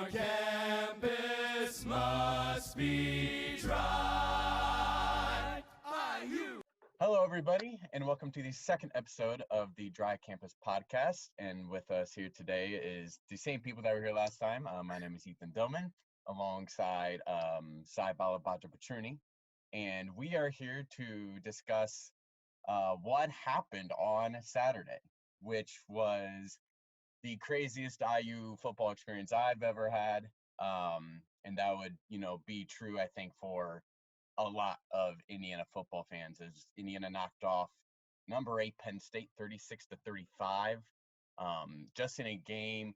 Our campus must be dry. Hello, everybody, and welcome to the second episode of the Dry Campus podcast. And with us here today is the same people that were here last time. My name is Ethan Dillman, alongside Sai Balabatra-Patruni. And we are here to discuss what happened on Saturday, which was the craziest IU football experience I've ever had. And that would, be true, I think, for a lot of Indiana football fans, as Indiana knocked off number 8 Penn State 36-35, just in a game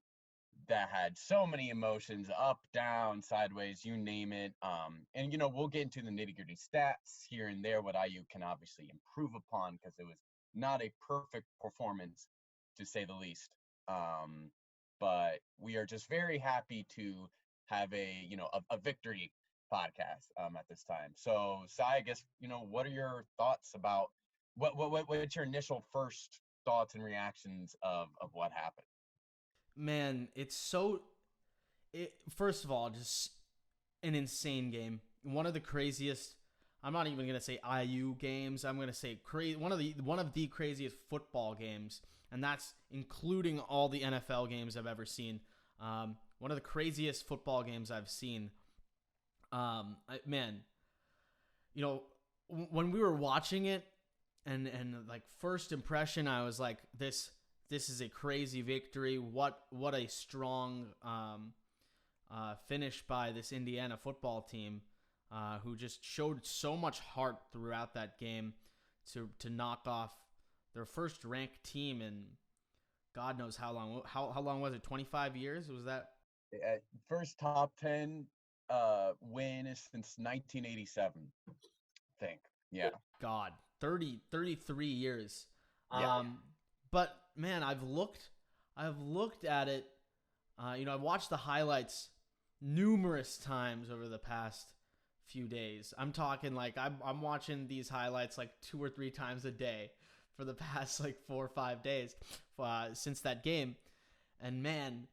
that had so many emotions, up, down, sideways, you name it. And we'll get into the nitty-gritty stats here and there, what IU can obviously improve upon, because it was not a perfect performance, to say the least. But we are just very happy to have a victory podcast at this time. So, Sai, I guess, what are your thoughts about what's your initial first thoughts and reactions of what happened? Man, first of all, just an insane game. One of the craziest, I'm not even going to say IU games. I'm going to say one of the craziest football games, and that's including all the NFL games I've ever seen. One of the craziest football games I've seen. When we were watching it and like first impression, I was like, this is a crazy victory. What a strong finish by this Indiana football team, who just showed so much heart throughout that game to knock off their first ranked team in God knows how long. How long was it? 25 years? Was that first top 10 win since 1987, I think. Yeah. God, 33 years. Yeah. But man, I've looked at it. I've watched the highlights numerous times over the past few days. I'm talking like I'm watching these highlights like 2 or 3 times a day for the past like 4 or 5 days since that game. And man,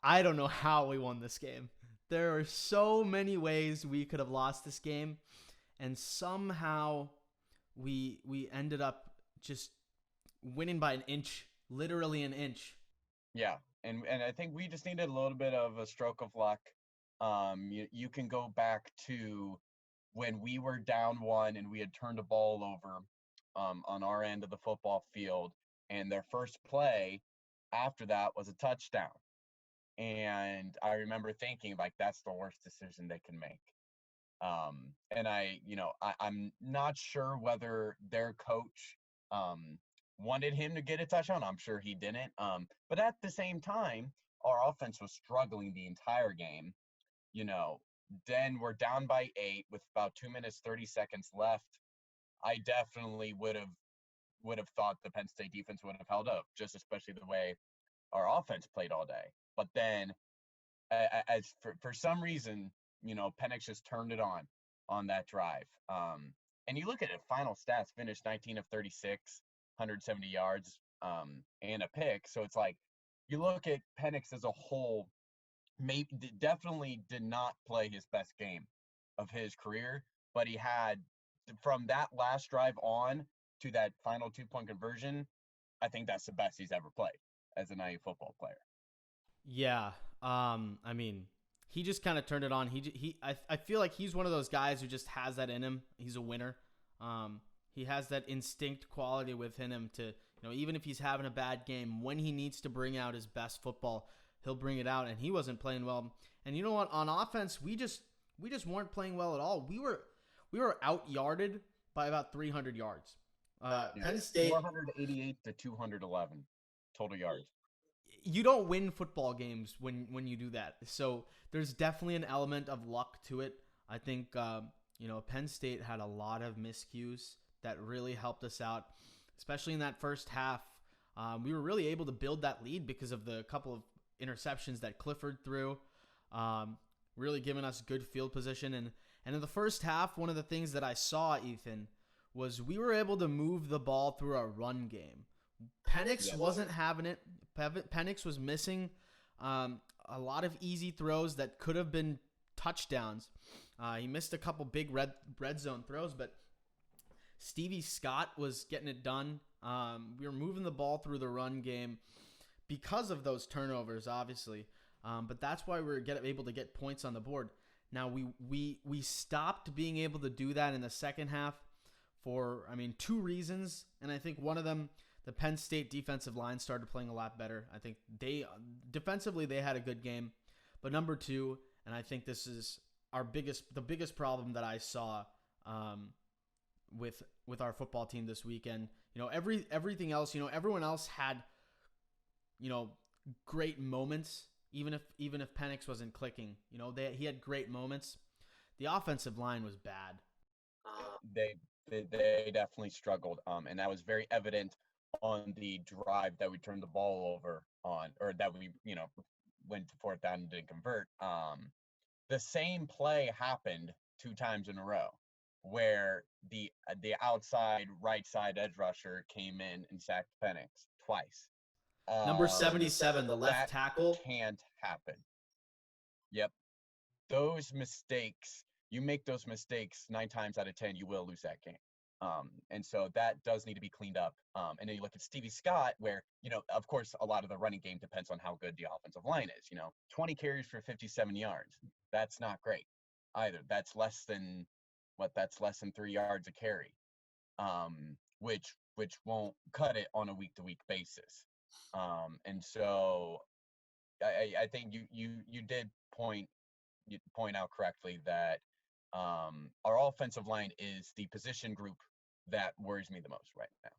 I don't know how we won this game. There are so many ways we could have lost this game, and somehow we ended up just winning by an inch, literally an inch. Yeah, and I think we just needed a little bit of a stroke of luck. You can go back to when we were down 1 and we had turned the ball over on our end of the football field, and their first play after that was a touchdown. And I remember thinking, like, that's the worst decision they can make. And I'm not sure whether their coach wanted him to get a touchdown. I'm sure he didn't. But at the same time, our offense was struggling the entire game. Then we're down by 8 with about 2 minutes, 30 seconds left. I definitely would have thought the Penn State defense would have held up, just especially the way our offense played all day. But then, as for some reason, Penix just turned it on that drive. And you look at it, final stats, finished 19 of 36, 170 yards, and a pick. So it's like, you look at Penix as a whole, definitely did not play his best game of his career, but he had, from that last drive on to that final 2-point conversion, I think that's the best he's ever played as an IU football player. Yeah. He just kind of turned it on. I feel like he's one of those guys who just has that in him. He's a winner. He has that instinct quality within him to, even if he's having a bad game, when he needs to bring out his best football, he'll bring it out. And he wasn't playing well. And you know what? On offense, we just weren't playing well at all. We were out-yarded by about 300 yards. Penn State 488 to 211 total yards. You don't win football games when you do that. So there's definitely an element of luck to it. I think, Penn State had a lot of miscues that really helped us out, especially in that first half. We were really able to build that lead because of the couple of interceptions that Clifford threw, really giving us good field position. And in the first half, one of the things that I saw, Ethan, was we were able to move the ball through our run game. Penix wasn't having it. Penix was missing a lot of easy throws that could have been touchdowns. He missed a couple big red zone throws, but Stevie Scott was getting it done. We were moving the ball through the run game because of those turnovers, obviously. But that's why we were able to get points on the board. Now, we stopped being able to do that in the second half for, two reasons. And I think one of them, the Penn State defensive line started playing a lot better. I think defensively they had a good game. But number two, and I think this is the biggest problem that I saw with our football team this weekend. Everything else, everyone else had, great moments. Even if Penix wasn't clicking, he had great moments. The offensive line was bad. They definitely struggled, and that was very evident on the drive that we turned the ball over on, or that we went to fourth down and didn't convert. The same play happened 2 times in a row, where the outside right side edge rusher came in and sacked Penix twice. Number 77, the left tackle. Can't happen. Yep. Those mistakes, you make those mistakes 9 times out of 10, you will lose that game. And so that does need to be cleaned up. And then you look at Stevie Scott, where, of course, a lot of the running game depends on how good the offensive line is. 20 carries for 57 yards. That's not great either. That's less than 3 yards a carry, which won't cut it on a week-to-week basis. And so I think you did point out correctly that our offensive line is the position group that worries me the most right now.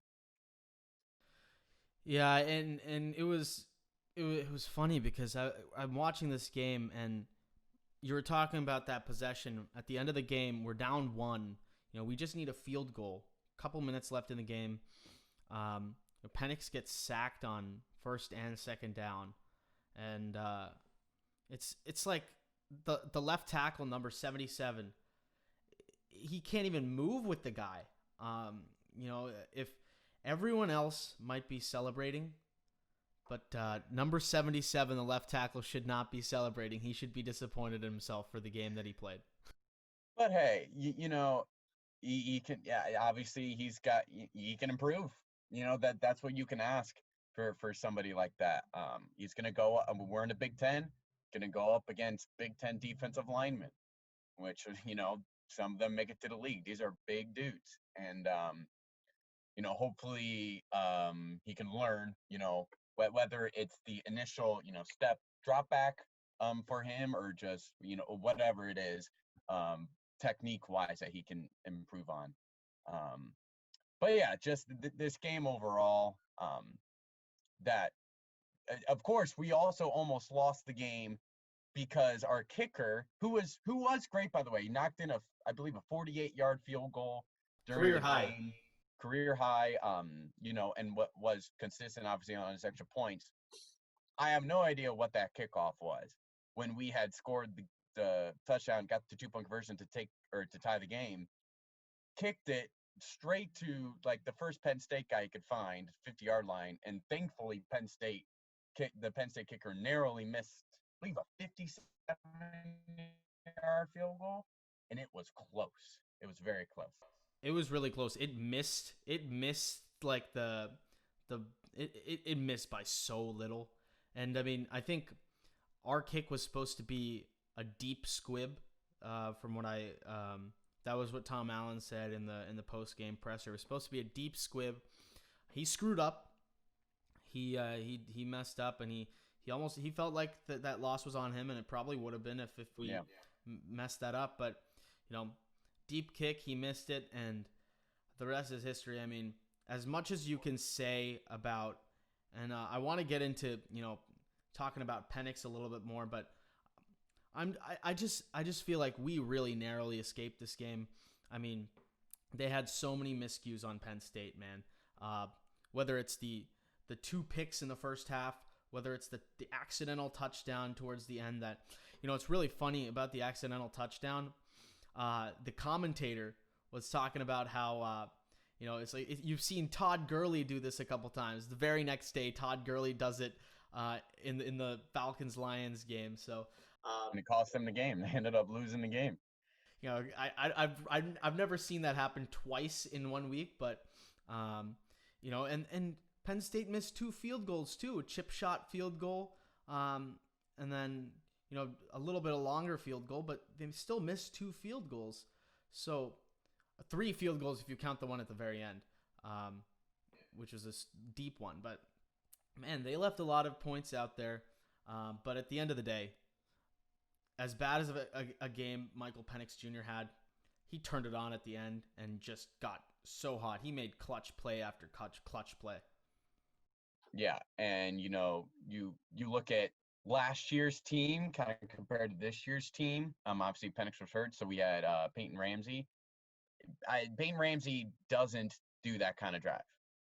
Yeah, and it was funny because I'm watching this game, and you were talking about that possession at the end of the game. We're down 1. We just need a field goal. Couple minutes left in the game. Penix gets sacked on first and second down, and it's like the left tackle, number 77. He can't even move with the guy. If everyone else might be celebrating, but number 77, the left tackle, should not be celebrating. He should be disappointed in himself for the game that he played. But hey, he can. Yeah, obviously he can improve. That's what you can ask for somebody like that. He's gonna go. We're in the Big Ten. Gonna go up against Big Ten defensive linemen, which some of them make it to the league. These are big dudes, and hopefully he can learn. Whether it's the initial step drop back for him, or just whatever it is technique wise that he can improve on. But yeah, just this game overall, that, of course, we also almost lost the game because our kicker, who was great, by the way, he knocked in I believe a 48-yard field goal during the game. Career high, and what was consistent, obviously, on his extra points. I have no idea what that kickoff was when we had scored the touchdown, got the 2-point conversion to tie the game, kicked it straight to the first Penn State guy he could find, 50-yard line, and thankfully the Penn State kicker narrowly missed, I believe, a 57-yard field goal, and it was close. It was very close. It was really close. It missed it missed by so little. And I think our kick was supposed to be a deep squib, from what that was what Tom Allen said in the post-game presser. It was supposed to be a deep squib. He screwed up. He messed up, and he felt like that loss was on him, and it probably would have been if we messed that up. But deep kick, he missed it, and the rest is history. As much as you can say about, and I want to get into talking about Penix a little bit more, but I just feel like we really narrowly escaped this game. They had so many miscues on Penn State, man. Whether it's the 2 picks in the first half, whether it's the accidental touchdown towards the end that, it's really funny about the accidental touchdown. The commentator was talking about how, it's like you've seen Todd Gurley do this a couple times. The very next day, Todd Gurley does it in the Falcons-Lions game. So And it cost them the game. They ended up losing the game. I've never seen that happen twice in 1 week, but and Penn State missed 2 field goals too, a chip shot field goal, and then a little bit of longer field goal, but they still missed 2 field goals, so 3 field goals if you count the one at the very end, which was this deep one. But man, they left a lot of points out there, but at the end of the day, as bad as a game Michael Penix Jr. had, he turned it on at the end and just got so hot. He made clutch play after clutch play. Yeah, and you look at last year's team kind of compared to this year's team. Obviously Penix was hurt, so we had Peyton Ramsey. Peyton Ramsey doesn't do that kind of drive.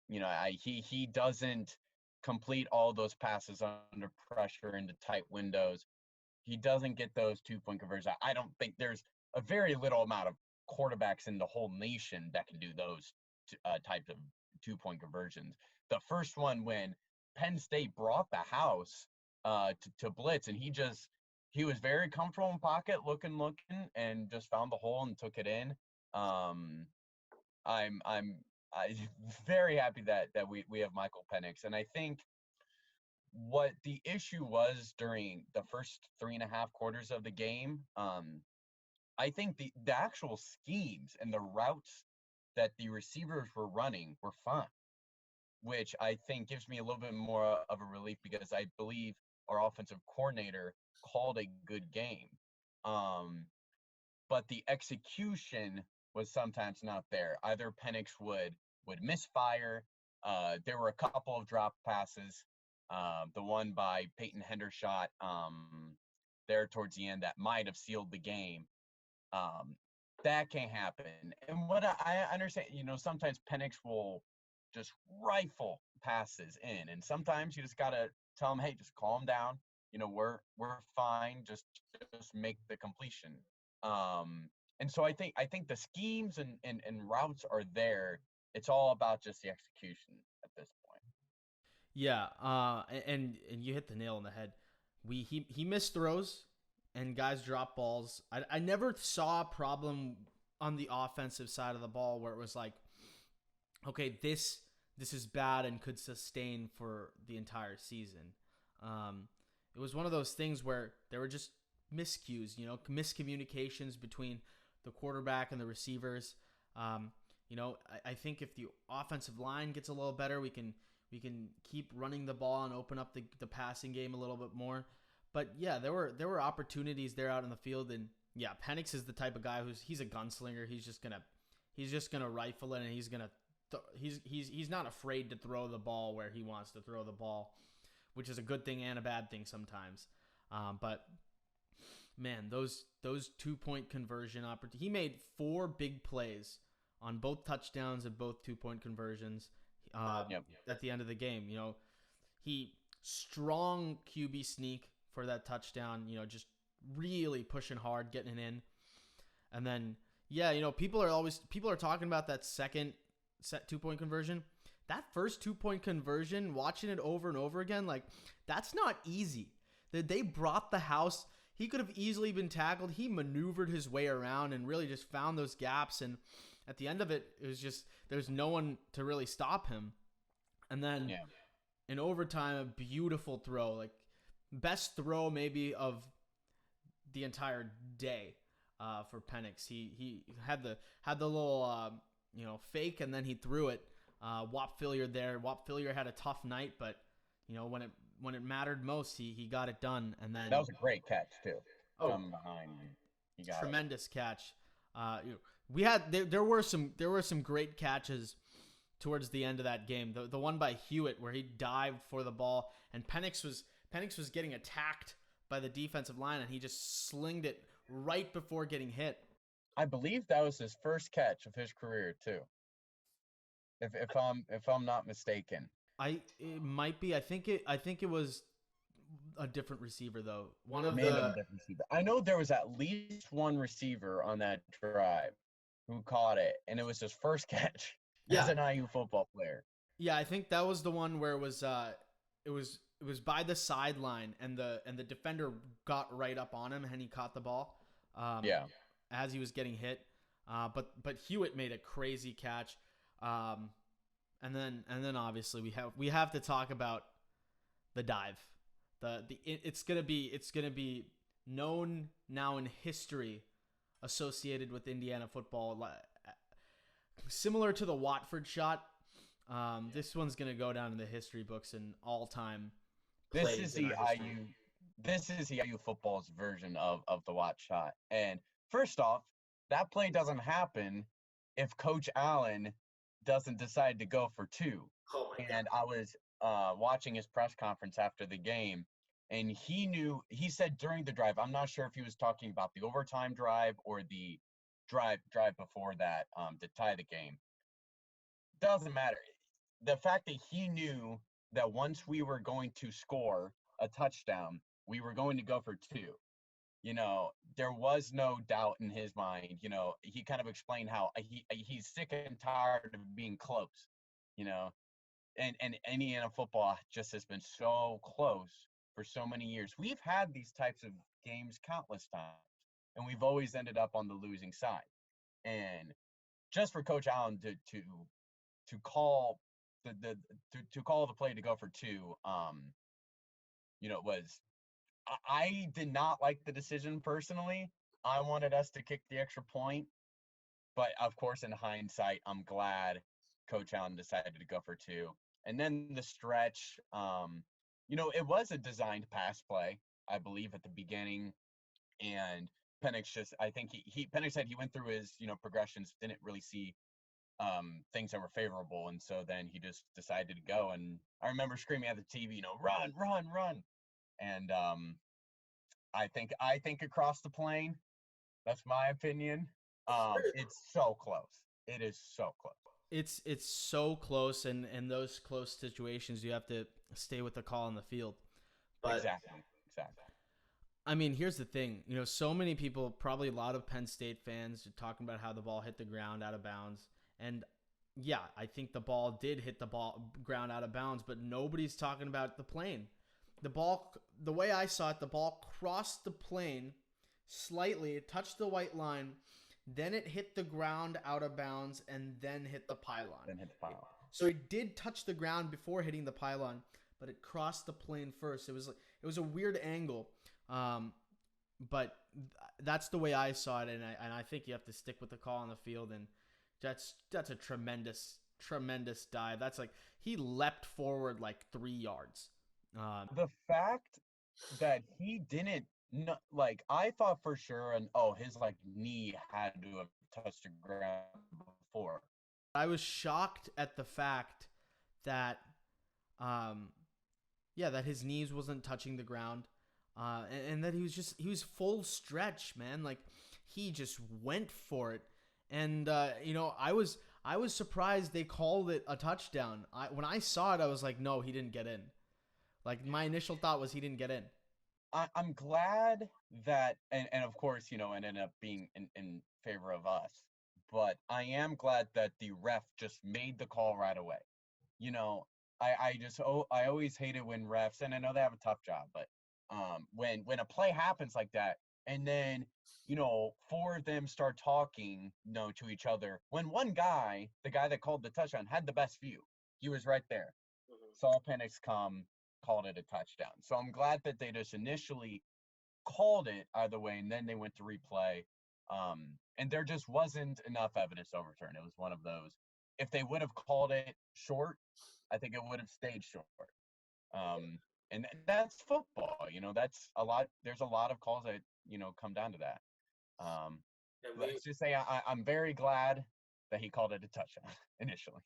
He doesn't complete all those passes under pressure into tight windows. He doesn't get those 2-point conversions. I don't think there's a very little amount of quarterbacks in the whole nation that can do those types of 2-point conversions. The first one, when Penn State brought the house to blitz, and he was very comfortable in pocket, looking, and just found the hole and took it in. I'm very happy that we have Michael Penix, and I think what the issue was during the first 3.5 quarters of the game, I think the actual schemes and the routes that the receivers were running were fine, which I think gives me a little bit more of a relief, because I believe our offensive coordinator called a good game. But the execution was sometimes not there. Either Penix would misfire. There were a couple of drop passes. The one by Peyton Hendershot there towards the end that might have sealed the game. That can't happen. And what I understand, sometimes Penix will just rifle passes in, and sometimes you just gotta tell him, hey, just calm down. We're fine. Just make the completion. And so I think the schemes and routes are there. It's all about just the execution at this point. Yeah, and you hit the nail on the head. He missed throws, and guys drop balls. I never saw a problem on the offensive side of the ball where it was like, okay, this is bad and could sustain for the entire season. It was one of those things where there were just miscues, miscommunications between the quarterback and the receivers. I think if the offensive line gets a little better, we can keep running the ball and open up the passing game a little bit more. But yeah, there were opportunities there out in the field, and yeah, Penix is the type of guy he's a gunslinger. He's just gonna rifle it, and he's not afraid to throw the ball where he wants to throw the ball, which is a good thing and a bad thing sometimes. But man, those 2-point conversion opportunities. He made 4 big plays on both touchdowns and both 2-point conversions. At the end of the game, he strong QB sneak for that touchdown. Just really pushing hard, getting it in, and then people are talking about that second set 2-point conversion. That first 2-point conversion, watching it over and over again, like, that's not easy. They brought the house. He could have easily been tackled. He maneuvered his way around and really just found those gaps. And at the end of it, it was just there's no one to really stop him. And then in overtime, a beautiful throw, like best throw maybe of the entire day for Penix. He had the little fake, and then he threw it. Whop Philliard there. Whop Philliard had a tough night, but when it mattered most, he got it done. And then that was a great catch too. From behind, he got tremendous catch. We had there were some great catches towards the end of that game. The one by Hewitt where he dived for the ball, and Penix was getting attacked by the defensive line, and he just slinged it right before getting hit. I believe that was his first catch of his career too. If I'm not mistaken. It might be. I think it was a different receiver though. I know there was at least one receiver on that drive who caught it, and it was his first catch as an IU football player. Yeah, I think that was the one where it was it was by the sideline, and the defender got right up on him, and he caught the ball. As he was getting hit. But Hewitt made a crazy catch. And then obviously we have to talk about the dive. It's gonna be known now in history, associated with Indiana football, similar to the Watford shot. This one's gonna go down in the history books and all time. This is EIU football's version of the Watt shot. And first off, that play doesn't happen if Coach Allen doesn't decide to go for two. Oh my and I was watching his press conference after the game, and he said during the drive, I'm not sure if he was talking about the overtime drive or the drive before that to tie the game. Doesn't matter. The fact that he knew that once we were going to score a touchdown, we were going to go for two. There was no doubt in his mind. He kind of explained how he's sick and tired of being close, and Indiana football just has been so close for so many years. We've had these types of games countless times, and we've always ended up on the losing side. And just for Coach Allen to call to call the play to go for two, was. I did not like the decision personally. I wanted us to kick the extra point. But, of course, in hindsight, I'm glad Coach Allen decided to go for two. And then the stretch, it was a designed pass play, I believe, at the beginning. And Penix Penix said he went through his, progressions, didn't really see things that were favorable. And so then he just decided to go. And I remember screaming at the TV, run, run, run. And I think across the plane, that's my opinion. It's so close. It is so close. It's so close, and in those close situations, you have to stay with the call on the field. But, exactly. I mean, here's the thing. So many people, probably a lot of Penn State fans, are talking about how the ball hit the ground out of bounds. And yeah, I think the ball did hit the ground out of bounds, but nobody's talking about the plane. The ball, the way I saw it, the ball crossed the plane slightly, it touched the white line, then it hit the ground out of bounds, and then hit the pylon. So it did touch the ground before hitting the pylon, but it crossed the plane first. It was a weird angle, but that's the way I saw it, and I think you have to stick with the call on the field, and that's a tremendous dive. That's like he leapt forward like 3 yards. The fact that he didn't, I thought for sure, his knee had to have touched the ground before. I was shocked at the fact that, that his knees wasn't touching the ground, and that he was full stretch, man. Like he just went for it, and I was surprised they called it a touchdown. When I saw it, I was like, no, he didn't get in. Like, my initial thought was he didn't get in. I'm glad that, and of course, it ended up being in favor of us. But I am glad that the ref just made the call right away. I always hated when refs, and I know they have a tough job, but when a play happens like that, and then, four of them start talking, to each other, when one guy, the guy that called the touchdown, had the best view. He was right there. Saw Penix come, called it a touchdown. So I'm glad that they just initially called it either way, and then they went to replay. And there just wasn't enough evidence to overturn. It was one of those. If they would have called it short, I think it would have stayed short. And that's football. That's a lot. There's a lot of calls that, come down to that. Let's just say I'm very glad that he called it a touchdown initially.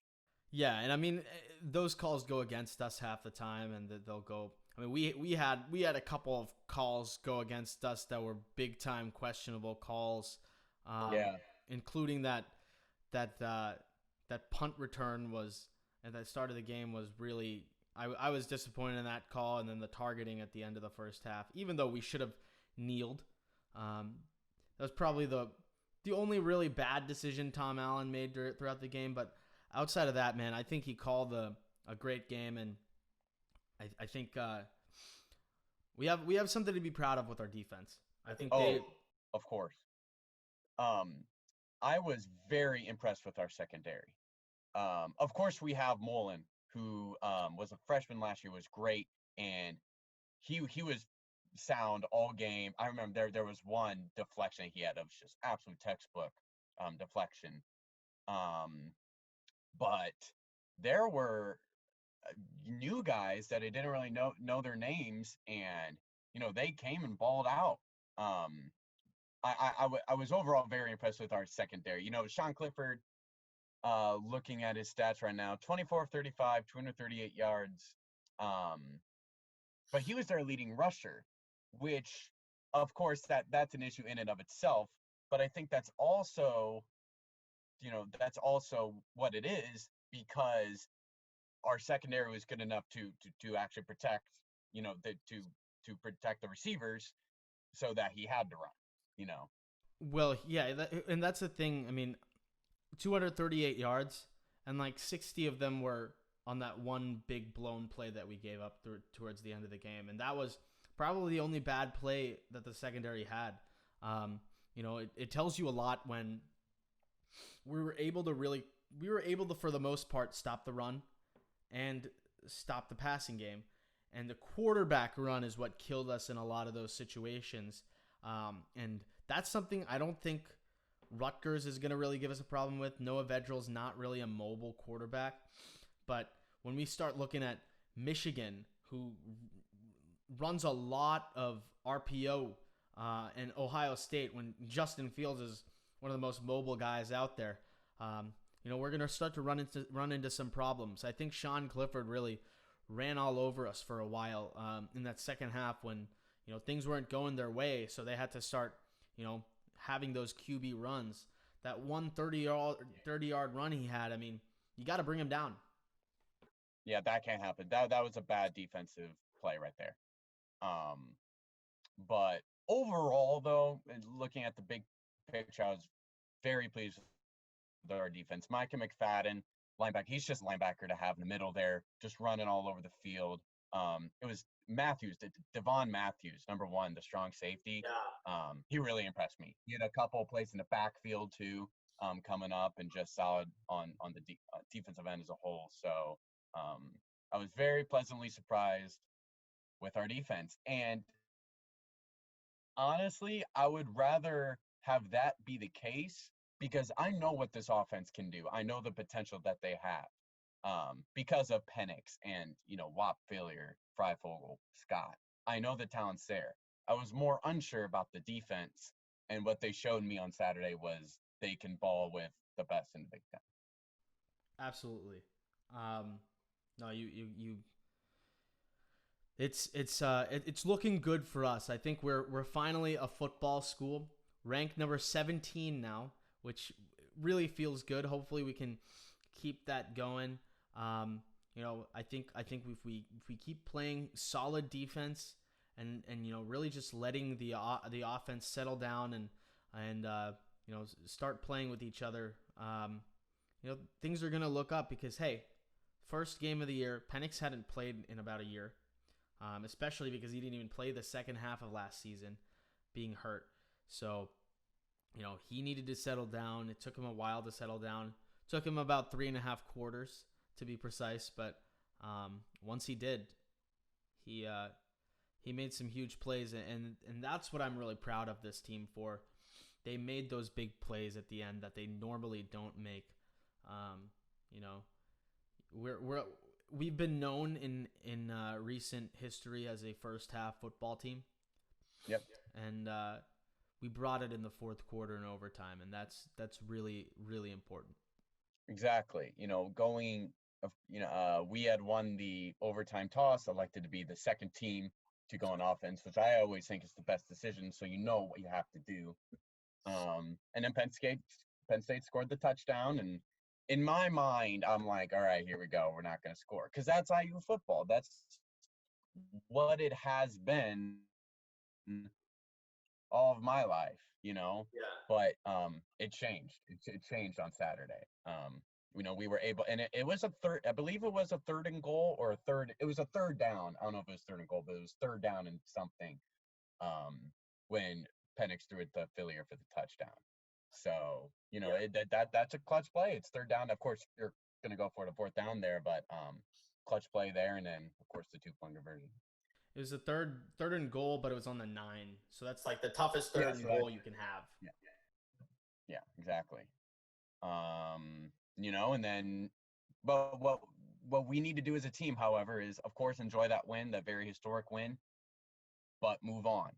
Yeah, and I mean, those calls go against us half the time, and they'll go. I mean, we had a couple of calls go against us that were big time questionable calls. Including that punt return was at the start of the game was really. I was disappointed in that call, and then the targeting at the end of the first half, even though we should have kneeled. That was probably the only really bad decision Tom Allen made throughout the game, but. Outside of that, man, I think he called a great game, and I think we have something to be proud of with our defense. I think Oh, of course. Um, I was very impressed with our secondary. Of course, we have Mullen, who was a freshman last year, was great, and he was sound all game. I remember there was one deflection he had that was just absolute textbook deflection. Um, but there were new guys that I didn't really know their names, and they came and balled out. Um, I was overall very impressed with our secondary. Sean Clifford, looking at his stats right now, 24 of 35, 238 yards. Um, but he was their leading rusher, which, of course, that's an issue in and of itself. But I think that's also what it is, because our secondary was good enough to actually protect, to protect the receivers, so that he had to run. You know. Well, yeah, and that's the thing. I mean, 238 yards, and like 60 of them were on that one big blown play that we gave up towards the end of the game, and that was probably the only bad play that the secondary had. It tells you a lot when we were able to, for the most part, stop the run and stop the passing game. And the quarterback run is what killed us in a lot of those situations. And that's something I don't think Rutgers is going to really give us a problem with. Noah Vedril's not really a mobile quarterback. But when we start looking at Michigan, who runs a lot of RPO, and Ohio State, when Justin Fields is one of the most mobile guys out there, we're going to start to run into some problems. I think Sean Clifford really ran all over us for a while in that second half when things weren't going their way, so they had to start having those QB runs. That one 30-yard run he had, I mean, you got to bring him down. Yeah, that can't happen. That was a bad defensive play right there. But overall, though, looking at the big picture, I was very pleased with our defense. Micah McFadden, linebacker, he's just a linebacker to have in the middle there, just running all over the field. It was Matthews, Devon Matthews, number one, the strong safety. He really impressed me. He had a couple of plays in the backfield too, coming up, and just solid on the defensive end as a whole. So I was very pleasantly surprised with our defense. And honestly, I would rather have that be the case, because I know what this offense can do. I know the potential that they have, because of Penix and, Wap Failure, Freifogel, Scott. I know the talent's there. I was more unsure about the defense, and what they showed me on Saturday was they can ball with the best in the Big Ten. Absolutely. No, you. It's looking good for us. I think we're finally a football school, ranked number 17 now, which really feels good. Hopefully, we can keep that going. I think if we keep playing solid defense and really just letting the offense settle down and start playing with each other, things are gonna look up, because hey, first game of the year, Penix hadn't played in about a year, especially because he didn't even play the second half of last season, being hurt. So he needed to settle down. It took him a while to settle down. It took him about 3.5 quarters to be precise, but once he did, he made some huge plays, and that's what I'm really proud of this team for. They made those big plays at the end that they normally don't make. We've been known in recent history as a first half football team. Yep. And we brought it in the fourth quarter and overtime, and that's really, really important. Exactly. We had won the overtime toss, elected to be the second team to go on offense, which I always think is the best decision. So you know what you have to do. And then Penn State scored the touchdown, and in my mind, I'm like, all right, here we go. We're not going to score, because that's IU football. That's what it has been all of my life, Yeah. But it changed. It changed on Saturday. we were able, and it was a third, I believe it was a third and goal or it was a third down. I don't know if it was third and goal, but it was third down and something when Penix threw it to Fillier for the touchdown. So, that's a clutch play. It's third down. Of course, you're going to go for it a fourth down there, but clutch play there. And then, of course, the 2-point conversion. It was a third and goal, but it was on the 9. So that's like the toughest third and goal you can have. Yeah, exactly. And then, but what we need to do as a team, however, is of course enjoy that win, that very historic win, but move on.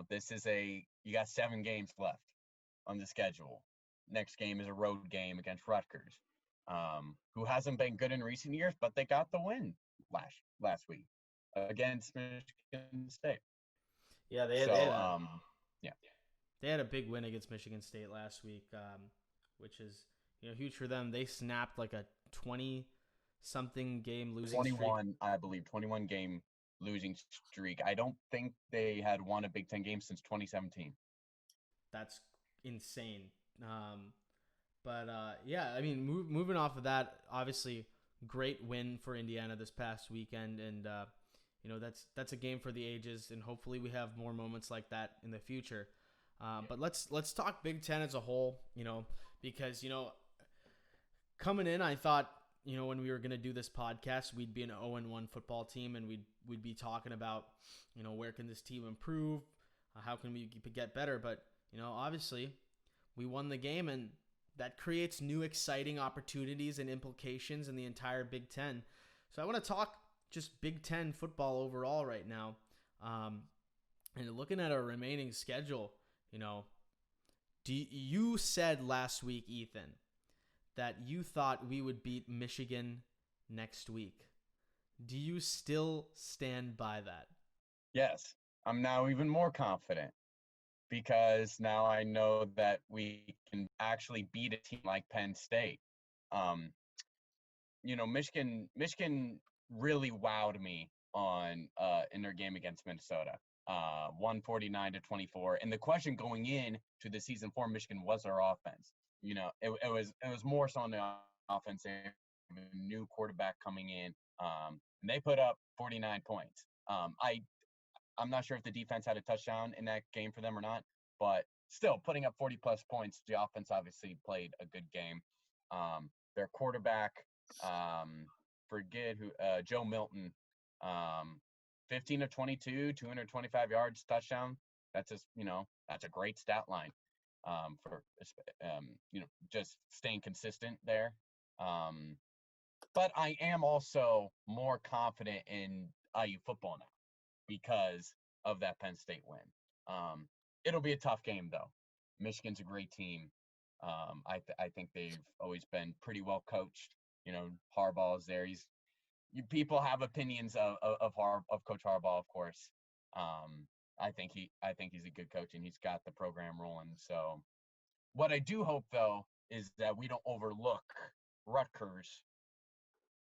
This is you got 7 games left on the schedule. Next game is a road game against Rutgers, who hasn't been good in recent years, but they got the win last week against Michigan State. Yeah, they had a big win against Michigan State last week, which is huge for them. They snapped like a 20-something game losing 21, streak. I believe, 21 game losing streak. I don't think they had won a Big Ten game since 2017. That's insane. Yeah, I mean, moving off of that, obviously, great win for Indiana this past weekend, and that's a game for the ages, and hopefully we have more moments like that in the future. But let's talk Big Ten as a whole, because coming in, I thought when we were gonna do this podcast, we'd be an 0-1 football team, and we'd be talking about where can this team improve, how can we get better. But obviously, we won the game, and that creates new exciting opportunities and implications in the entire Big Ten. So I want to talk just Big Ten football overall right now, and looking at our remaining schedule. You said last week, Ethan, that you thought we would beat Michigan next week. Do you still stand by that? Yes, I'm now even more confident because now I know that we can actually beat a team like Penn State. Michigan really wowed me in their game against Minnesota. 149-24. And the question going in to the season for Michigan was our offense. It was more so on the offense. They have a new quarterback coming in, and they put up 49 points. I'm not sure if the defense had a touchdown in that game for them or not, but still putting up 40 plus points. The offense obviously played a good game. Their quarterback, forget who, Joe Milton, 15 of 22, 225 yards, touchdown. That's that's a great stat line for just staying consistent there. But I am also more confident in IU football now because of that Penn State win. It'll be a tough game though. Michigan's a great team. I think they've always been pretty well coached. Harbaugh's there. People have opinions of Coach Harbaugh, of course. I think he's a good coach and he's got the program rolling. So what I do hope though is that we don't overlook Rutgers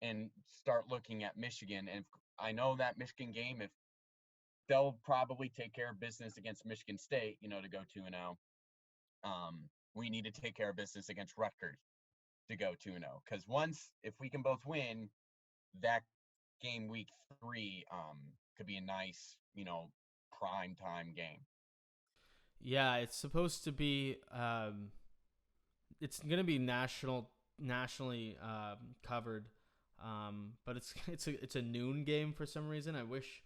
and start looking at Michigan. And I know that Michigan game, if they'll probably take care of business against Michigan State, to go 2-0. We need to take care of business against Rutgers to go 2-0. Because if we can both win, that game week 3 could be a nice, prime time game. Yeah, it's supposed to be. It's gonna be nationally covered, but it's a noon game for some reason. I wish,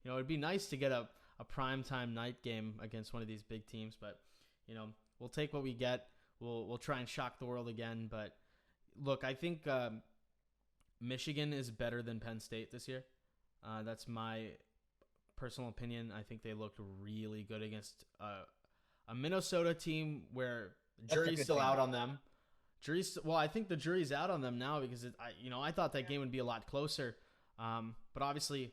it'd be nice to get a primetime night game against one of these big teams, but we'll take what we get. We'll try and shock the world again. But look, I think Michigan is better than Penn State this year. That's my personal opinion. I think they looked really good against a Minnesota team where jury's still out on them. I think the jury's out on them now because I thought that game would be a lot closer. But obviously,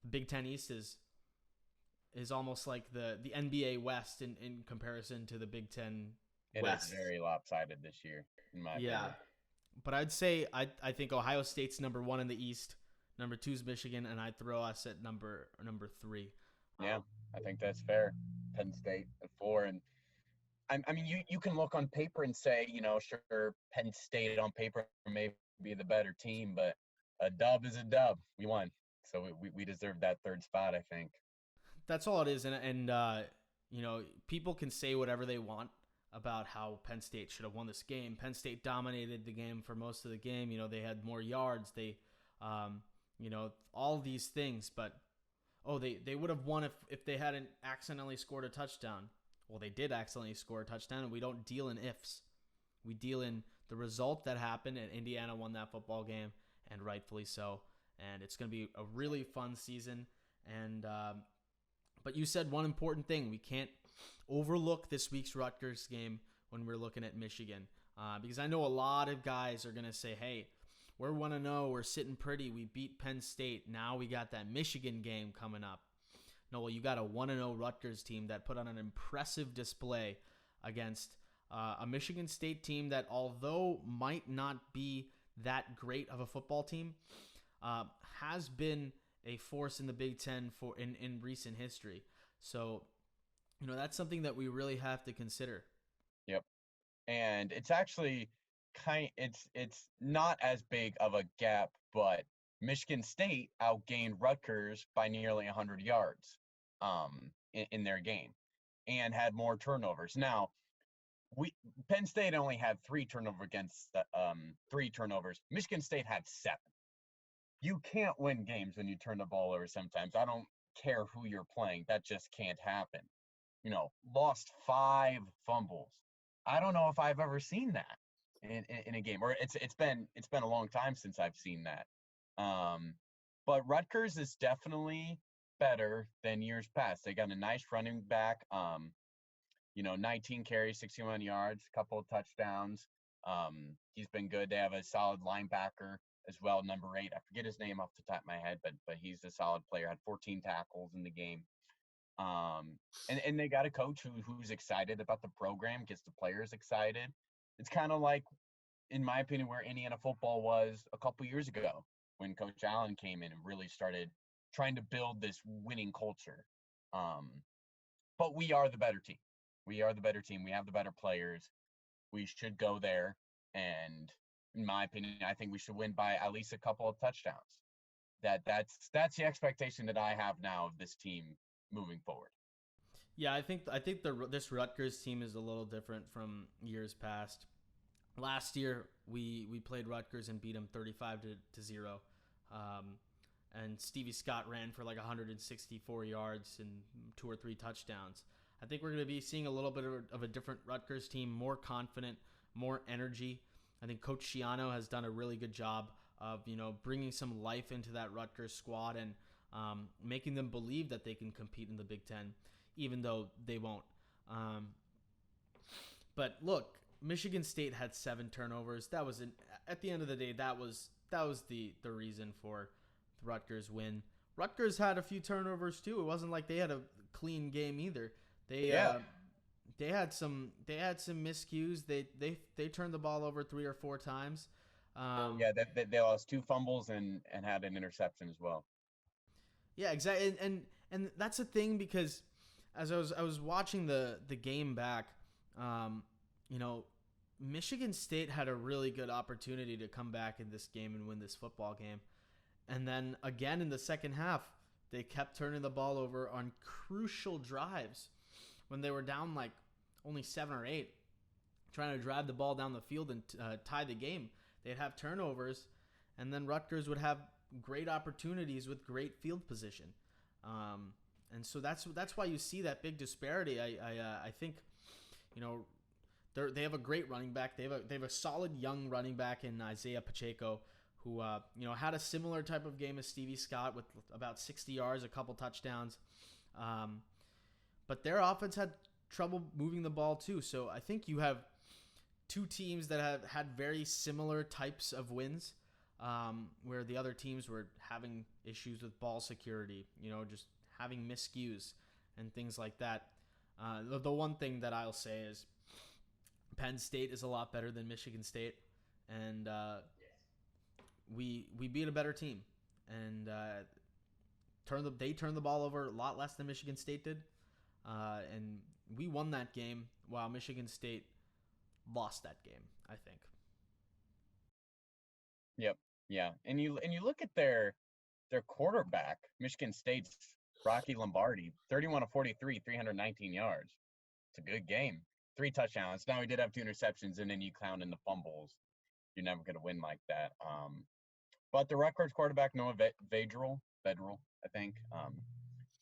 the Big Ten East is almost like the NBA West in comparison to the Big Ten West. It is very lopsided this year, in my opinion. But I'd say I think Ohio State's number 1 in the East, number 2 is Michigan, and I'd throw us at number 3. Yeah, I think that's fair. Penn State at 4, and I mean, you can look on paper and say, sure, Penn State on paper may be the better team, but a dub is a dub. We won, so we deserve that third spot, I think. That's all it is, and people can say whatever they want about how Penn State should have won this game. Penn State dominated the game for most of the game. They had more yards. They, all these things, but they would have won if they hadn't accidentally scored a touchdown. Well, they did accidentally score a touchdown, and we don't deal in ifs. We deal in the result that happened, and Indiana won that football game, and rightfully so. And it's going to be a really fun season. And but you said one important thing. We can't overlook this week's Rutgers game when we're looking at Michigan. Because I know a lot of guys are going to say, hey, we're 1-0. We're sitting pretty. We beat Penn State. Now we got that Michigan game coming up. No, well, you got a 1-0 Rutgers team that put on an impressive display against a Michigan State team that, although might not be that great of a football team, has been a force in the Big Ten in recent history. So, that's something that we really have to consider. Yep. And it's actually it's not as big of a gap, but Michigan State outgained Rutgers by nearly 100 yards in their game and had more turnovers. Now, Penn State only had three turnovers. Michigan State had 7. You can't win games when you turn the ball over sometimes. I don't care who you're playing. That just can't happen. Lost 5 fumbles. I don't know if I've ever seen that in a game, or it's been a long time since I've seen that. But Rutgers is definitely better than years past. They got a nice running back. 19 carries, 61 yards, a couple of touchdowns. He's been good. They have a solid linebacker as well, number 8. I forget his name off the top of my head, but he's a solid player. Had 14 tackles in the game. And they got a coach who's excited about the program, gets the players excited. It's kind of like, in my opinion, where Indiana football was a couple years ago when Coach Allen came in and really started trying to build this winning culture. But we are the better team. We are the better team. We have the better players. We should go there. And in my opinion, I think we should win by at least a couple of touchdowns. That's the expectation that I have now of this team moving forward. Yeah, I think this Rutgers team is a little different from years past. Last year, we played Rutgers and beat them 35-0. And Stevie Scott ran for like 164 yards and 2 or 3 touchdowns. I think we're going to be seeing a little bit of a different Rutgers team, more confident, more energy. I think Coach Schiano has done a really good job of, bringing some life into that Rutgers squad and making them believe that they can compete in the Big Ten, even though they won't. But look, Michigan State had 7 turnovers. That was at the end of the day, that was the reason for the Rutgers win. Rutgers had a few turnovers too. It wasn't like they had a clean game either. They had some miscues. They turned the ball over 3 or 4 times. They lost 2 fumbles and had an interception as well. Yeah, exactly. And that's the thing, because as I was watching the game back, Michigan State had a really good opportunity to come back in this game and win this football game. And then again in the second half, they kept turning the ball over on crucial drives when they were down like only 7 or 8, trying to drive the ball down the field and tie the game. They'd have turnovers, and then Rutgers would have great opportunities with great field position. And so that's why you see that big disparity. I think, they have a great running back. They have a solid young running back in Isaiah Pacheco, who had a similar type of game as Stevie Scott with about 60 yards, a couple touchdowns. But their offense had trouble moving the ball too. So I think you have 2 teams that have had very similar types of wins, where the other teams were having issues with ball security, just having miscues and things like that. The one thing that I'll say is Penn State is a lot better than Michigan State, and we beat a better team, and they turned the ball over a lot less than Michigan State did, and we won that game while Michigan State lost that game, I think. Yep. Yeah. And you look at their quarterback, Michigan State's Rocky Lombardi, 31 of 43, 319 yards. It's a good game. 3 touchdowns. Now he did have 2 interceptions, and then you count in the fumbles. You're never going to win like that. But the Rutgers quarterback, Noah Vedral, I think,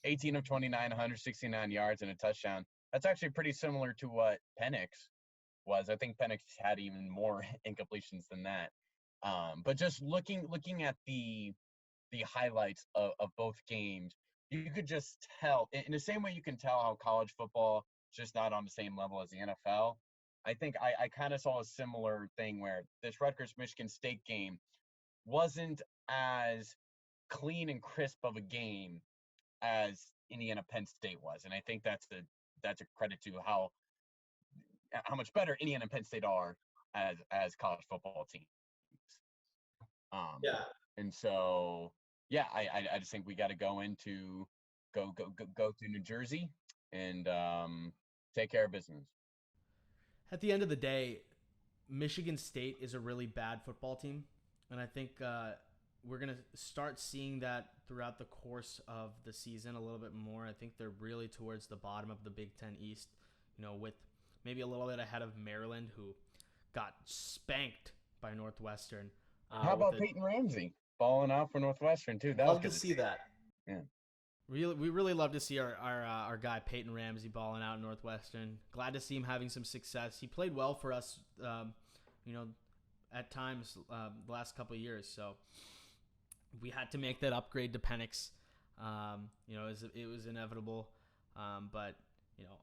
18 of 29, 169 yards and a touchdown. That's actually pretty similar to what Penix was. I think Penix had even more incompletions than that. But just looking at the highlights of both games, you could just tell, in the same way you can tell how college football is just not on the same level as the NFL. I think I kind of saw a similar thing where this Rutgers-Michigan State game wasn't as clean and crisp of a game as Indiana-Penn State was. And I think that's a credit to how much better Indiana and Penn State are as college football teams. Yeah. And so, yeah, I just think we got to go to New Jersey and take care of business. At the end of the day, Michigan State is a really bad football team, and I think we're going to start seeing that throughout the course of the season a little bit more. I think they're really towards the bottom of the Big Ten East, with maybe a little bit ahead of Maryland, who got spanked by Northwestern. How about Peyton Ramsey balling out for Northwestern too? That Love was to see that. Yeah. We really love to see our guy Peyton Ramsey balling out in Northwestern. Glad to see him having some success. He played well for us, at times the last couple of years. So we had to make that upgrade to Penix. It was inevitable, but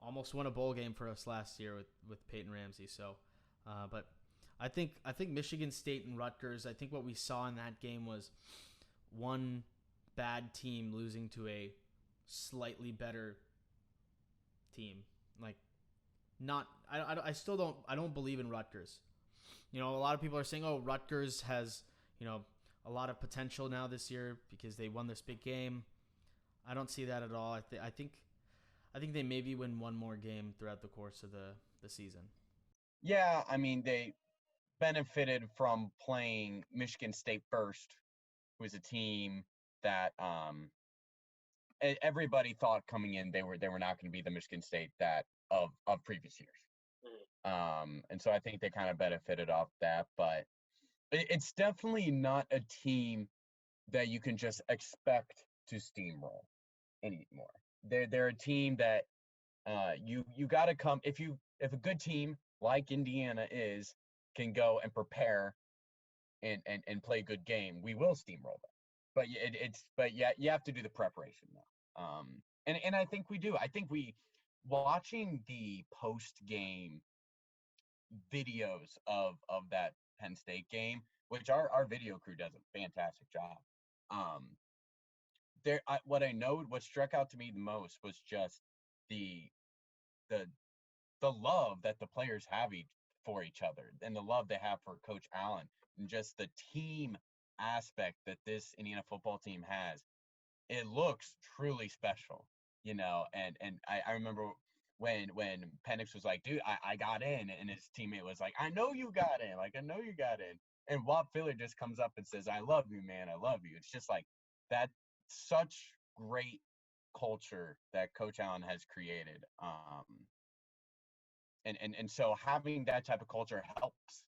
almost won a bowl game for us last year with Peyton Ramsey. So, but I think Michigan State and Rutgers, I think what we saw in that game was one bad team losing to a slightly better team. I don't believe in Rutgers. A lot of people are saying, oh, Rutgers has, a lot of potential now this year because they won this big game. I don't see that at all. I think they maybe win one more game throughout the course of the season. Yeah, I mean, they benefited from playing Michigan State first, who is a team that everybody thought coming in they were not going to be the Michigan State that of previous years. And so I think they kind of benefited off that, but it's definitely not a team that you can just expect to steamroll anymore. They're a team that you got to come if a good team like Indiana can go and prepare and play a good game, we will steamroll them. But you have to do the preparation now. And I think we do. I think watching the post game videos of that Penn State game, which our video crew does a fantastic job. What struck out to me the most was just the love that the players have for each other and the love they have for Coach Allen and just the team aspect that this Indiana football team has. It looks truly special, and I remember when Penix was like, dude, I got in, and his teammate was like, I know you got in, I know you got in. And Walt Filler just comes up and says, I love you, man, I love you. It's just like that, such great culture that Coach Allen has created. And so having that type of culture helps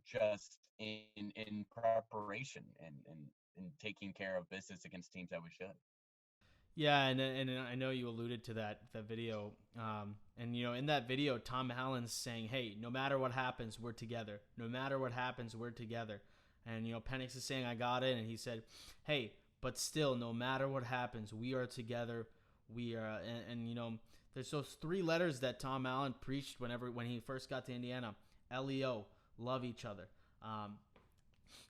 just in preparation and taking care of business against teams that we should. Yeah, and I know you alluded to that video. And in that video, Tom Allen's saying, hey, no matter what happens, we're together. No matter what happens, we're together. And Penix is saying, I got it, and he said, hey, but still, no matter what happens, we are together. We are, and there's those 3 letters that Tom Allen preached when he first got to Indiana. LEO, love each other.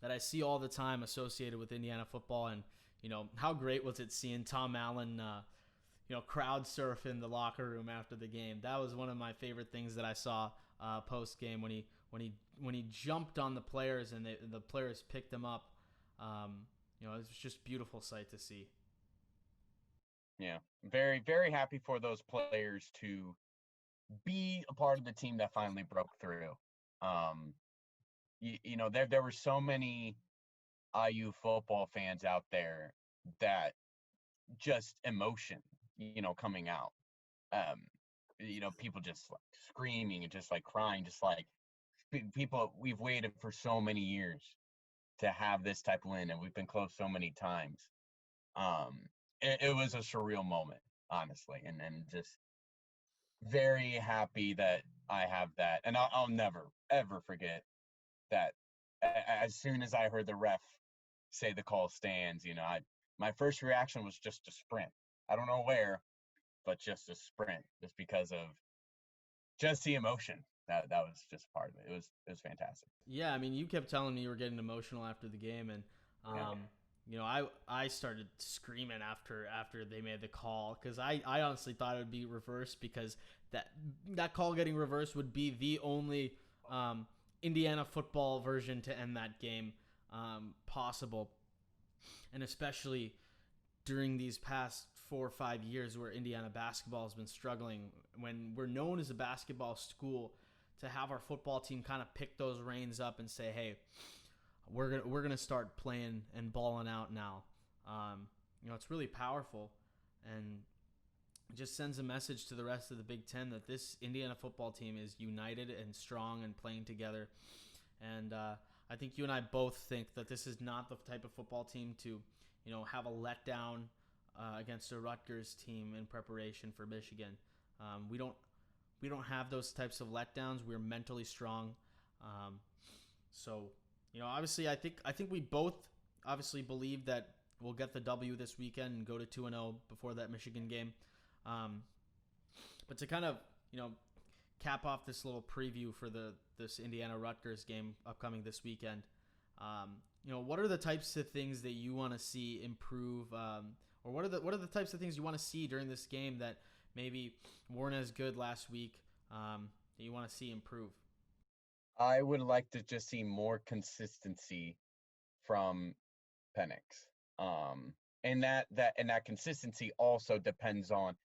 That I see all the time associated with Indiana football. And, how great was it seeing Tom Allen, crowd surf in the locker room after the game. That was one of my favorite things that I saw post game when he jumped on the players and the players picked him up. It was just a beautiful sight to see. Yeah, very, very happy for those players to be a part of the team that finally broke through. Um, you know, there were so many IU football fans out there that just emotion, you know, coming out. Um, you know, people just like screaming and just like crying, just like people. We've waited for so many years to have this type of win, and we've been close so many times. Um, it was a surreal moment, honestly, and just very happy that I have that, and I'll never ever forget that. As soon as I heard the ref say the call stands, you know, my first reaction was just to sprint. I don't know where, but just a sprint, just because of just the emotion. That was just part of it. It was fantastic. Yeah, I mean, you kept telling me you were getting emotional after the game, and Yeah. I started screaming after they made the call because I honestly thought it would be reversed because that call getting reversed would be the only um, Indiana football version to end that game possible, and especially during these past 4 or 5 years where Indiana basketball has been struggling, when we're known as a basketball school, to have our football team kind of pick those reins up and say, hey, we're gonna start playing and balling out now. It's really powerful, and it just sends a message to the rest of the Big Ten that this Indiana football team is united and strong and playing together. And I think you and I both think that this is not the type of football team to, have a letdown against a Rutgers team in preparation for Michigan. We don't have those types of letdowns. We're mentally strong. So, obviously, I think we both obviously believe that we'll get the W this weekend and go to 2-0 before that Michigan game. Um, but to kind of, cap off this little preview for this Indiana Rutgers game upcoming this weekend, what are the types of things that you want to see improve, or what are the types of things you want to see during this game that maybe weren't as good last week, that you want to see improve? I would like to just see more consistency from Penix. And that consistency also depends on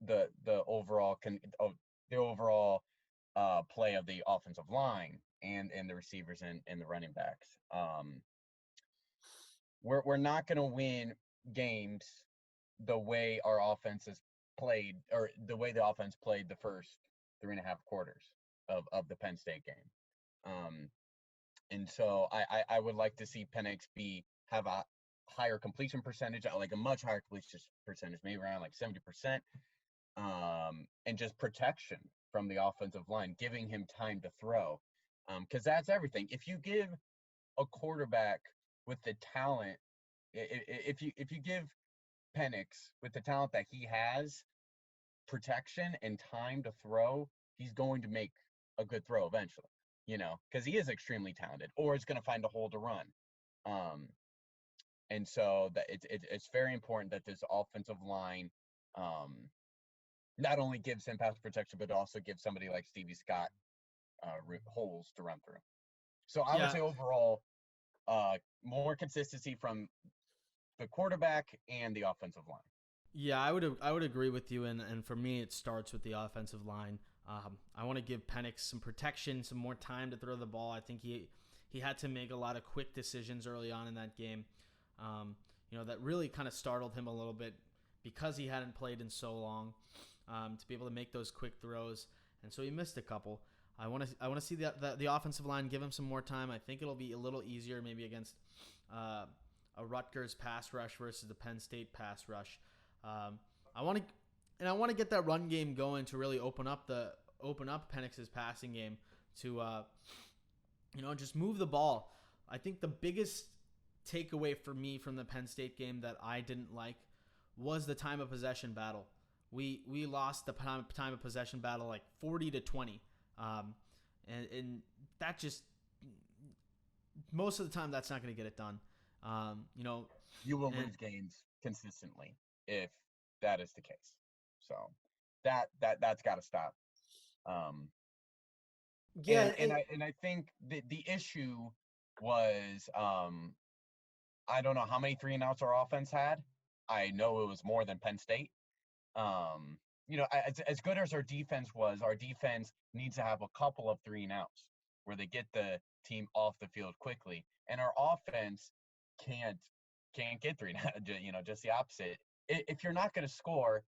the overall play of the offensive line and the receivers and the running backs. We're not going to win games the way our offense is played, or the way the offense played the first 3.5 quarters of the Penn State game. And so I would like to see Penix have a higher completion percentage, like a much higher completion percentage, maybe around like 70%, and just protection from the offensive line, giving him time to throw, because that's everything. If you give a quarterback with the talent, if you give Penix with the talent that he has, protection and time to throw, he's going to make a good throw eventually, because he is extremely talented, or is going to find a hole to run. And so that it's very important that this offensive line not only gives him pass protection, but also gives somebody like Stevie Scott holes to run through. So I would Yeah, say overall, more consistency from the quarterback and the offensive line. yeah, I would agree with you, and for me, it starts with the offensive line. I want to give Penix some protection, some more time to throw the ball. I think he had to make a lot of quick decisions early on in that game. That really kind of startled him a little bit because he hadn't played in so long, to be able to make those quick throws, and so he missed a couple. I want to see the offensive line give him some more time. I think it'll be a little easier maybe against a Rutgers pass rush versus the Penn State pass rush. I want to get that run game going to really open up Penix's passing game to just move the ball. I think the biggest takeaway for me from the Penn State game that I didn't like was the time of possession battle. We lost the time of possession battle like 40-20, and that just most of the time that's not going to get it done. You will And lose games consistently if that is the case. So that's got to stop. Um, yeah, and I think the issue was, I don't know how many 3 and outs our offense had. I know it was more than Penn State. as good as our defense was, our defense needs to have a couple of 3-and-outs where they get the team off the field quickly, and our offense can't get 3-and-out. Just the opposite. If you're not going to score,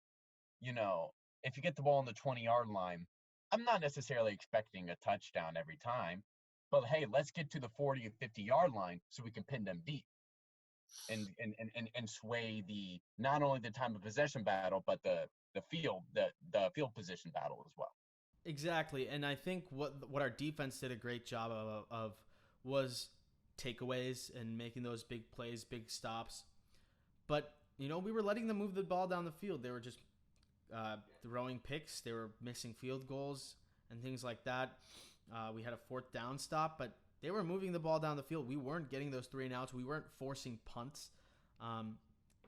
if you get the ball on the 20-yard line, I'm not necessarily expecting a touchdown every time, but hey, let's get to the 40 or 50-yard line so we can pin them deep and sway not only the time of possession battle, but the field position battle as well. Exactly, and I think what our defense did a great job of was takeaways and making those big plays, big stops. But we were letting them move the ball down the field. They were just throwing picks. They were missing field goals and things like that. We had a 4th down stop, but they were moving the ball down the field. We weren't getting those 3-and-outs. We weren't forcing punts. And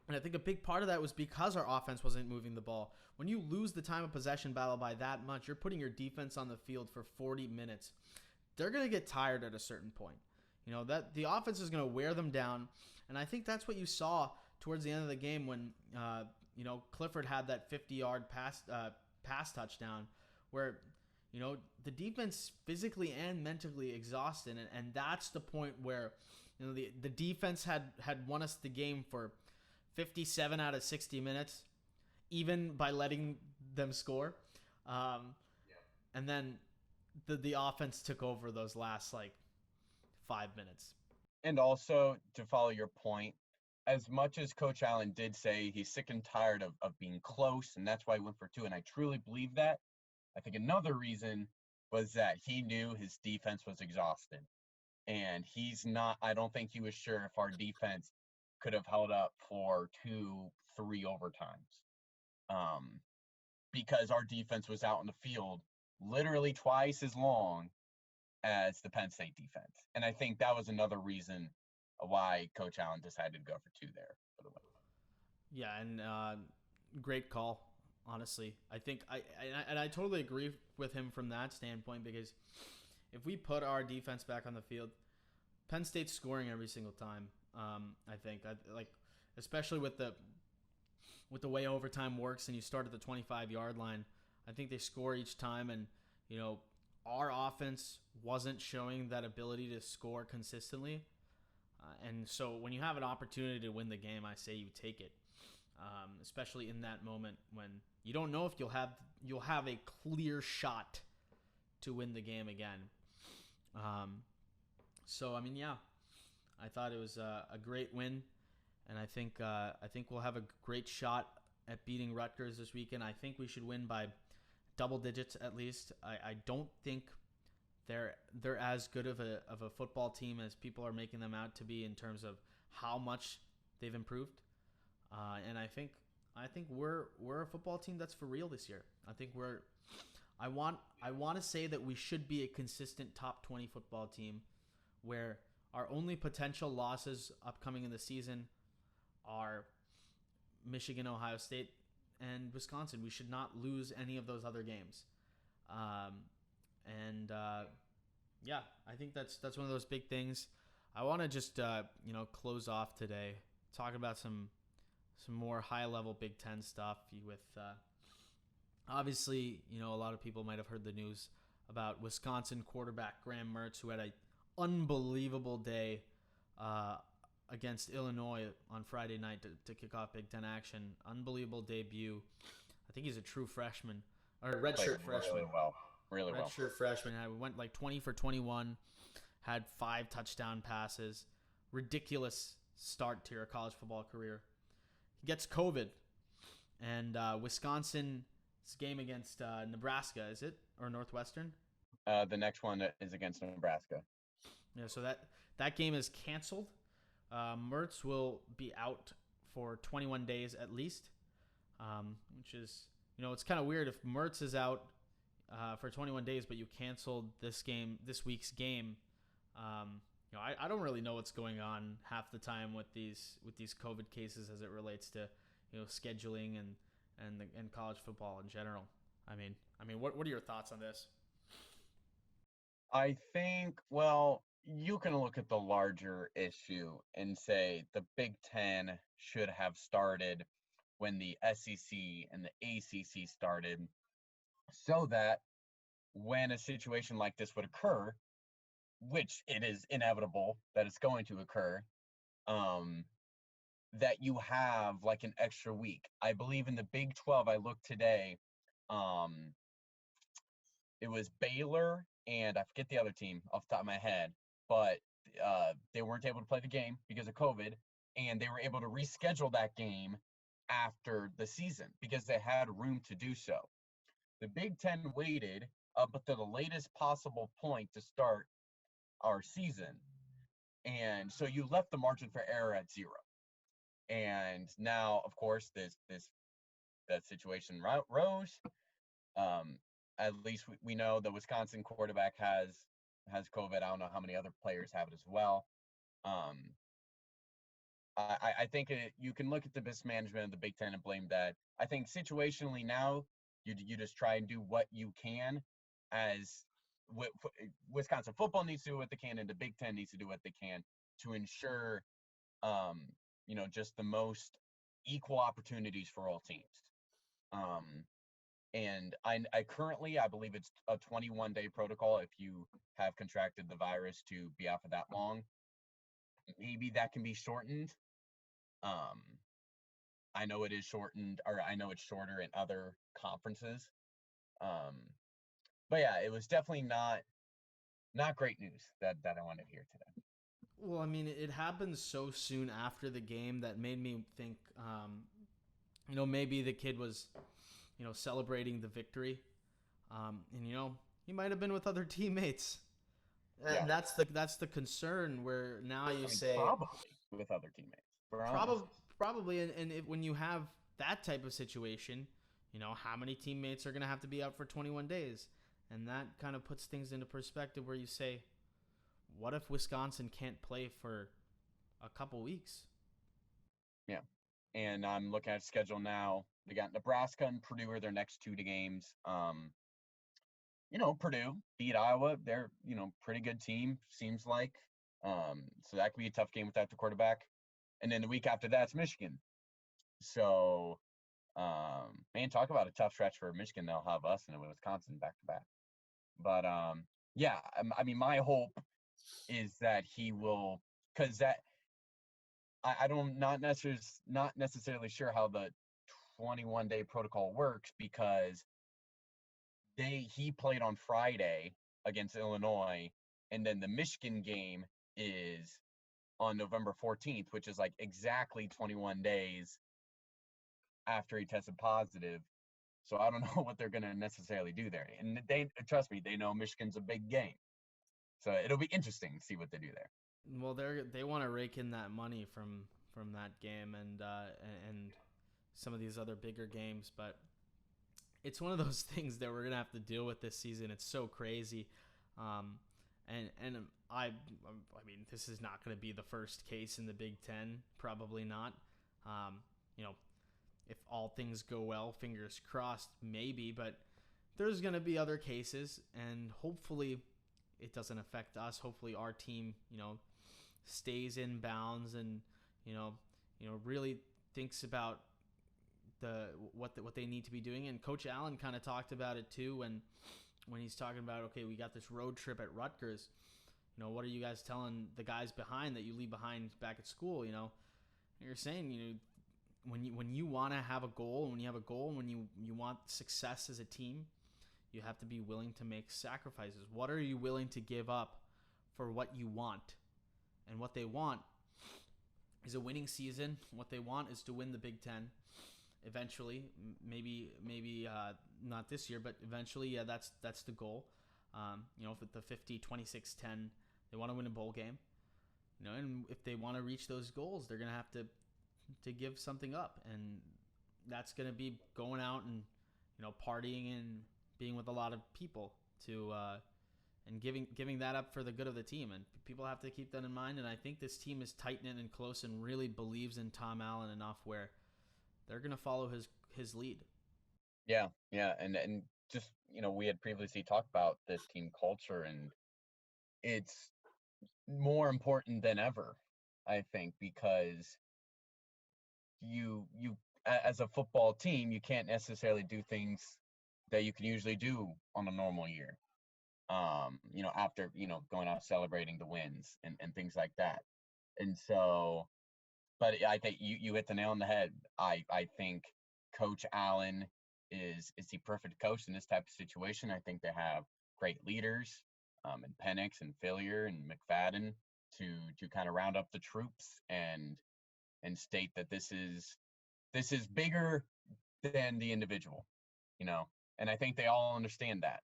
I think a big part of that was because our offense wasn't moving the ball. When you lose the time of possession battle by that much, you're putting your defense on the field for 40 minutes. They're going to get tired at a certain point. That the offense is going to wear them down. And I think that's what you saw towards the end of the game when, Clifford had that 50-yard pass touchdown where, the defense physically and mentally exhausted. And that's the point where, the defense had won us the game for 57 out of 60 minutes, even by letting them score. And then the offense took over those last 5 minutes. And also, to follow your point, as much as Coach Allen did say he's sick and tired of being close, and that's why he went for 2, and I truly believe that, I think another reason was that he knew his defense was exhausted. And I don't think he was sure if our defense could have held up for 2-3 overtimes. Because our defense was out in the field literally twice as long as the Penn State defense. And I think that was another reason why Coach Allen decided to go for 2 there for the win. Yeah, and great call, honestly. I think I totally agree with him from that standpoint, because if we put our defense back on the field, Penn State's scoring every single time. I think especially with the way overtime works, and you start at the 25-yard line. I think they score each time, and our offense wasn't showing that ability to score consistently. And so when you have an opportunity to win the game, I say you take it. Especially in that moment when you don't know if you'll have a clear shot to win the game again. So I mean, yeah, I thought it was a great win, and I think we'll have a great shot at beating Rutgers this weekend. I think we should win by double digits at least. I don't think they're as good of a football team as people are making them out to be in terms of how much they've improved. And I think we're a football team that's for real this year. I want to say that we should be a consistent top 20 football team, where our only potential losses upcoming in the season are Michigan, Ohio State, and Wisconsin. We should not lose any of those other games. Yeah, I think that's one of those big things. I want to just close off today, talk about some more high level Big Ten stuff with obviously, a lot of people might have heard the news about Wisconsin quarterback Graham Mertz, who had an unbelievable day against Illinois on Friday night to kick off Big Ten action. Unbelievable debut. I think he's a true freshman, or redshirt freshman. Really well. Redshirt freshman. Went 20 for 21, had 5 touchdown passes. Ridiculous start to your college football career. He gets COVID, and Wisconsin's game against Nebraska, is it? Or Northwestern? The next one is against Nebraska. Yeah, so that game is canceled. Mertz will be out for 21 days at least, which is, it's kind of weird if Mertz is out for 21 days, but you canceled this week's game. I don't really know what's going on half the time with these COVID cases as it relates to scheduling and college football in general. I mean, what are your thoughts on this? I think, well, you can look at the larger issue and say the Big Ten should have started when the SEC and the ACC started, so that when a situation like this would occur, which it is inevitable that it's going to occur, um, that you have like an extra week. I believe in the Big 12, I looked today, um, it was Baylor and I forget the other team off the top of my head, but they weren't able to play the game because of COVID, and they were able to reschedule that game after the season because they had room to do so. The Big Ten waited up to the latest possible point to start our season, and so you left the margin for error at 0. And now, of course, that situation rose. Um, at least we know the Wisconsin quarterback has COVID. I don't know how many other players have it as well. Um, I think you can look at the mismanagement of the Big Ten and blame that. I think situationally now, you just try and do what you can, as Wisconsin football needs to do what they can, and the Big Ten needs to do what they can to ensure, um, just the most equal opportunities for all teams. And I currently, I believe it's a 21-day protocol if you have contracted the virus to be out for that long. Maybe that can be shortened. I know it is shortened, or I know it's shorter in other conferences. But yeah, it was definitely not great news that I wanted to hear today. Well, I mean, it happened so soon after the game that made me think, maybe the kid was, celebrating the victory. And, he might have been with other teammates. And Yeah. that's the concern where now you say probably with other teammates. Probably, and when you have that type of situation, how many teammates are going to have to be out for 21 days? And that kind of puts things into perspective where you say, what if Wisconsin can't play for a couple weeks? Yeah. And I'm looking at schedule now. They got Nebraska and Purdue are their next 2 games. Purdue beat Iowa. They're, pretty good team, seems like. So that could be a tough game without the quarterback. And then the week after that's Michigan. So, man, talk about a tough stretch for Michigan. They'll have us and Wisconsin back to back. But yeah, I mean, my hope is that he will, because that I don't not necessarily sure how the 21-day protocol works, because he played on Friday against Illinois, and then the Michigan game is on November 14th, which is like exactly 21 days after he tested positive. So I don't know what they're going to necessarily do there. And trust me, they know Michigan's a big game. So it'll be interesting to see what they do there. Well, they want to rake in that money from that game and some of these other bigger games, but it's one of those things that we're gonna have to deal with this season. It's so crazy, and I mean, this is not going to be the first case in the Big Ten. Probably not. If all things go well, fingers crossed, maybe. But there's going to be other cases, and hopefully it doesn't affect us. Hopefully our team, stays in bounds and really thinks about what they need to be doing. And Coach Allen kind of talked about it too when he's talking about, okay, we got this road trip at Rutgers. What are you guys telling the guys behind that you leave behind back at school? You're saying, when you want to have a goal, when you want success as a team, you have to be willing to make sacrifices. What are you willing to give up for what you want? And what they want is a winning season. What they want is to win the Big Ten eventually. Maybe not this year, but eventually, yeah, that's the goal. With the 50-26-10, they want to win a bowl game. And if they want to reach those goals, they're going to have to give something up. And that's going to be going out and, partying and being with a lot of people and giving that up for the good of the team. And people have to keep that in mind. And I think this team is tight-knit and close and really believes in Tom Allen enough where they're going to follow his lead. Yeah. And just, we had previously talked about this team culture, and it's more important than ever, I think, because you as a football team, you can't necessarily do things that you can usually do on a normal year. After, going out celebrating the wins and things like that. And so, but I think you hit the nail on the head. I think Coach Allen is the perfect coach in this type of situation. I think they have great leaders, in Penix and Fillier and McFadden to kind of round up the troops and state that this is bigger than the individual, and I think they all understand that.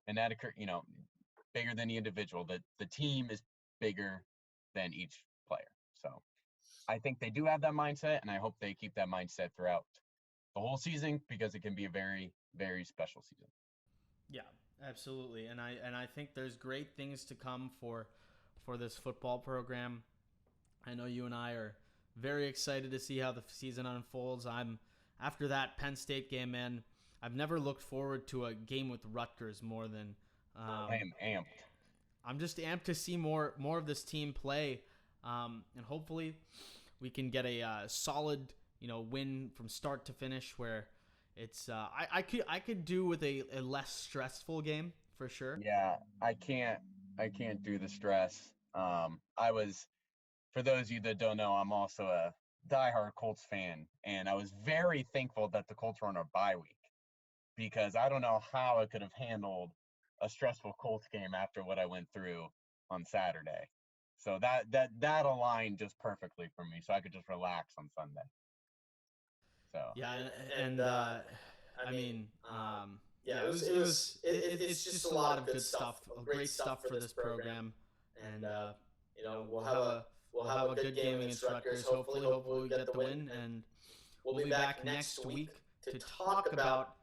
And that occur, bigger than the individual, that the team is bigger than each player. So I think they do have that mindset, and I hope they keep that mindset throughout the whole season, because it can be a very, very special season. Yeah, absolutely. And I think there's great things to come for this football program. I know you and I are very excited to see how the season unfolds. After that Penn State game, man, I've never looked forward to a game with Rutgers more than I am amped. I'm just amped to see more of this team play, and hopefully we can get a solid win from start to finish, where it's I could do with a less stressful game for sure. Yeah, I can't do the stress. For those of you that don't know, I'm also a diehard Colts fan, and I was very thankful that the Colts were on a bye week, because I don't know how I could have handled a stressful Colts game after what I went through on Saturday. So that aligned just perfectly for me, so I could just relax on Sunday. So yeah, and I mean, it's just a lot of good stuff, great stuff for this program, and we'll have a good game against Rutgers. Hopefully we get the win, and we'll be back next week to talk about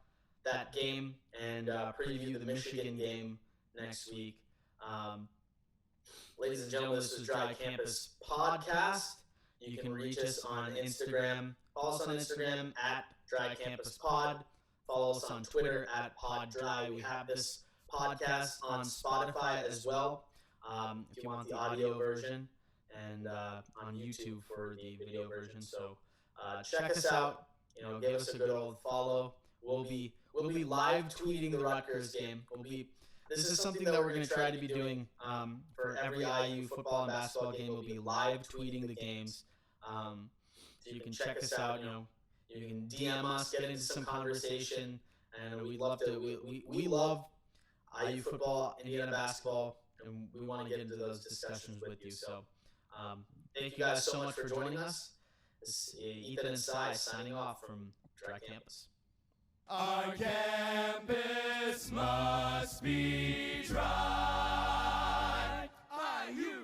that game and preview the Michigan game next week. Ladies and gentlemen, this is Dry Campus Podcast. You can reach us on Instagram. Follow us on Instagram at Dry Campus Pod. Follow us on Twitter at PodDry. We have this podcast on Spotify as well, if you want the audio version, and on YouTube for the video version. So check us out. Give us a good old follow. We'll be live tweeting the Rutgers game. This is something that we're going to try to be doing for every IU football and basketball game. We'll be live tweeting the games. So you can check us out. You can DM us, get into some conversation, and we'd love to. We love IU football, Indiana basketball, and we want to get into those discussions with you. So thank you guys so much for joining us. This is Ethan and Cy signing off from Dry Campus. Our campus must be dry.